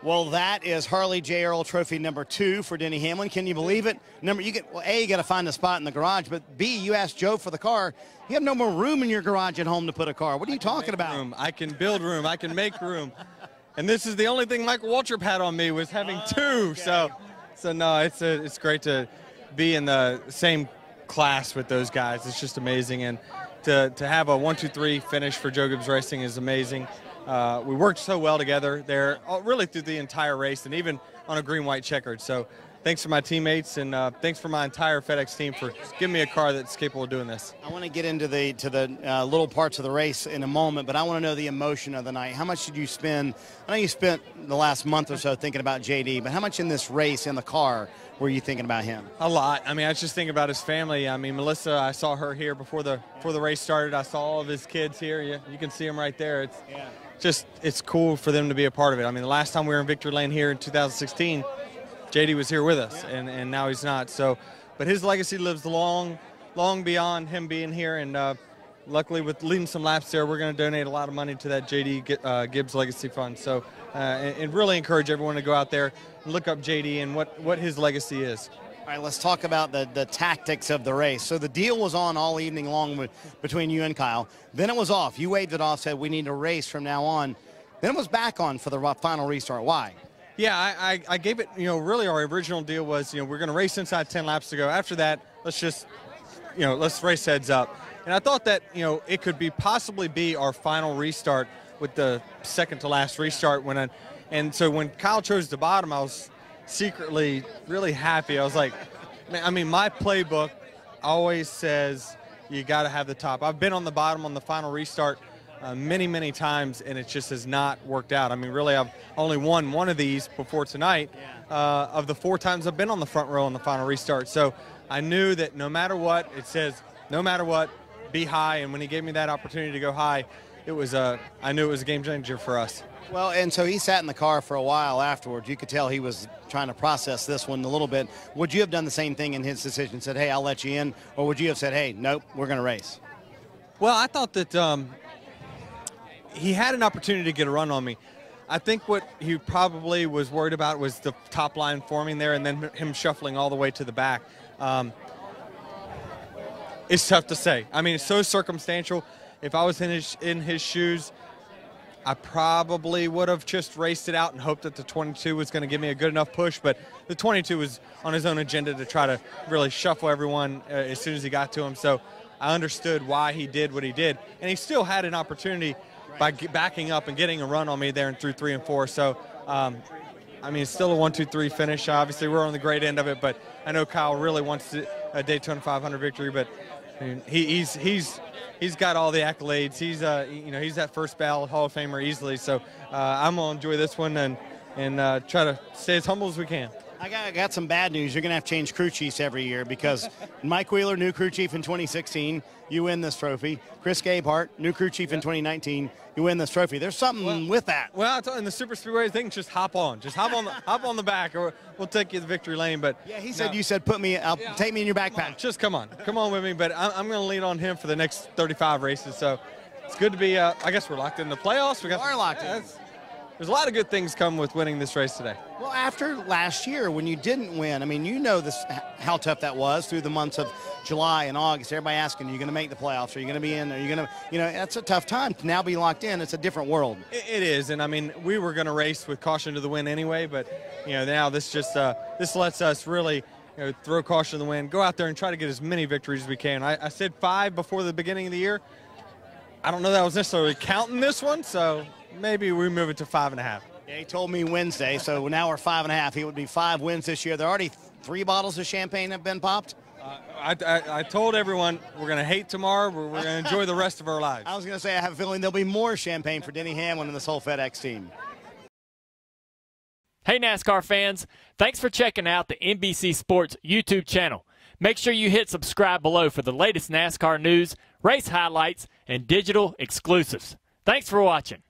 Well, that is Harley J. Earl Trophy #2 for Denny Hamlin. Can you believe it? A, you got to find a spot in the garage, but B, you asked Joe for the car. You have no more room in your garage at home to put a car. What are you talking about? Room. I can build room. I can make room. And this is the only thing Michael Waltrip had on me, was having two. Okay. So no, it's great to be in the same class with those guys. It's just amazing, and to have a 1-2-3 finish for Joe Gibbs Racing is amazing. We worked so well together there, really through the entire race, and even on a green-white checkered. So thanks for my teammates, and thanks for my entire FedEx team for giving me a car that's capable of doing this. I want to get into the little parts of the race in a moment, but I want to know the emotion of the night. How much did you spend? I know you spent the last month or so thinking about JD, but how much in this race in the car were you thinking about him? A lot. I mean, I was just thinking about his family. I mean, Melissa, I saw her here before the race started. I saw all of his kids here. You can see them right there. It's cool for them to be a part of it. I mean, the last time we were in Victory Lane here in 2016, JD was here with us, and now he's not. So, but his legacy lives long beyond him being here, and luckily with leading some laps there, we're going to donate a lot of money to that JD Gibbs Legacy Fund. So, and really encourage everyone to go out there and look up JD and what his legacy is. All right, let's talk about the tactics of the race. So the deal was on all evening long between you and Kyle. Then it was off. You waved it off, said we need to race from now on. Then it was back on for the final restart. Why? Yeah, I gave it, really our original deal was, we're going to race inside 10 laps to go. After that, let's just, let's race heads up. And I thought that, it could possibly be our final restart with the second to last restart. And so when Kyle chose the bottom, I was secretly really happy. I was like, man, I mean, my playbook always says you got to have the top. I've been on the bottom on the final restart many times, and it just has not worked out. I mean, really, I've only won one of these before tonight of the 4 times I've been on the front row on the final restart. So I knew that no matter what, it says no matter what, be high. And when he gave me that opportunity to go high, I knew it was a game changer for us. Well, and so he sat in the car for a while afterwards. You could tell he was trying to process this one a little bit. Would you have done the same thing in his decision, said, hey, I'll let you in? Or would you have said, hey, nope, we're going to race? Well, I thought that he had an opportunity to get a run on me. I think what he probably was worried about was the top line forming there and then him shuffling all the way to the back. It's tough to say. I mean, it's so circumstantial. If I was in his shoes, I probably would have just raced it out and hoped that the 22 was going to give me a good enough push, but the 22 was on his own agenda to try to really shuffle everyone as soon as he got to him. So I understood why he did what he did, and he still had an opportunity by backing up and getting a run on me there and through 3 and 4. So, I mean, it's still a 1-2-3 finish. Obviously, we're on the great end of it, but I know Kyle really wants a Daytona 500 victory, but I mean, he's got all the accolades. He's he's that first ballot Hall of Famer easily. So I'm gonna enjoy this one and try to stay as humble as we can. I got some bad news. You're gonna have to change crew chiefs every year because Mike Wheeler, new crew chief in 2016, you win this trophy. Chris Gabehart, new crew chief in 2019, you win this trophy. There's something with that. Well, in the super speedway thing, just hop on the back, or we'll take you to the victory lane. But yeah, he said you said take me in your backpack. Just come on with me. But I'm going to lean on him for the next 35 races. So it's good to be. I guess we're locked in the playoffs. We are locked in. There's a lot of good things come with winning this race today. Well, after last year when you didn't win, I mean, how tough that was through the months of July and August. Everybody asking, are you going to make the playoffs? Are you going to be in? Are you going to, that's a tough time to now be locked in. It's a different world. It is, and I mean, we were going to race with caution to the wind anyway, but now this just this lets us really throw caution to the wind, go out there and try to get as many victories as we can. I said 5 before the beginning of the year. I don't know that I was necessarily counting this one, so maybe we move it to 5.5. Yeah, he told me Wednesday, so now we're 5.5. It would be 5 wins this year. There are already 3 bottles of champagne have been popped. I told everyone we're going to hate tomorrow. We're going to enjoy the rest of our lives. I was going to say I have a feeling there'll be more champagne for Denny Hamlin and this whole FedEx team. Hey, NASCAR fans. Thanks for checking out the NBC Sports YouTube channel. Make sure you hit subscribe below for the latest NASCAR news, race highlights, and digital exclusives. Thanks for watching.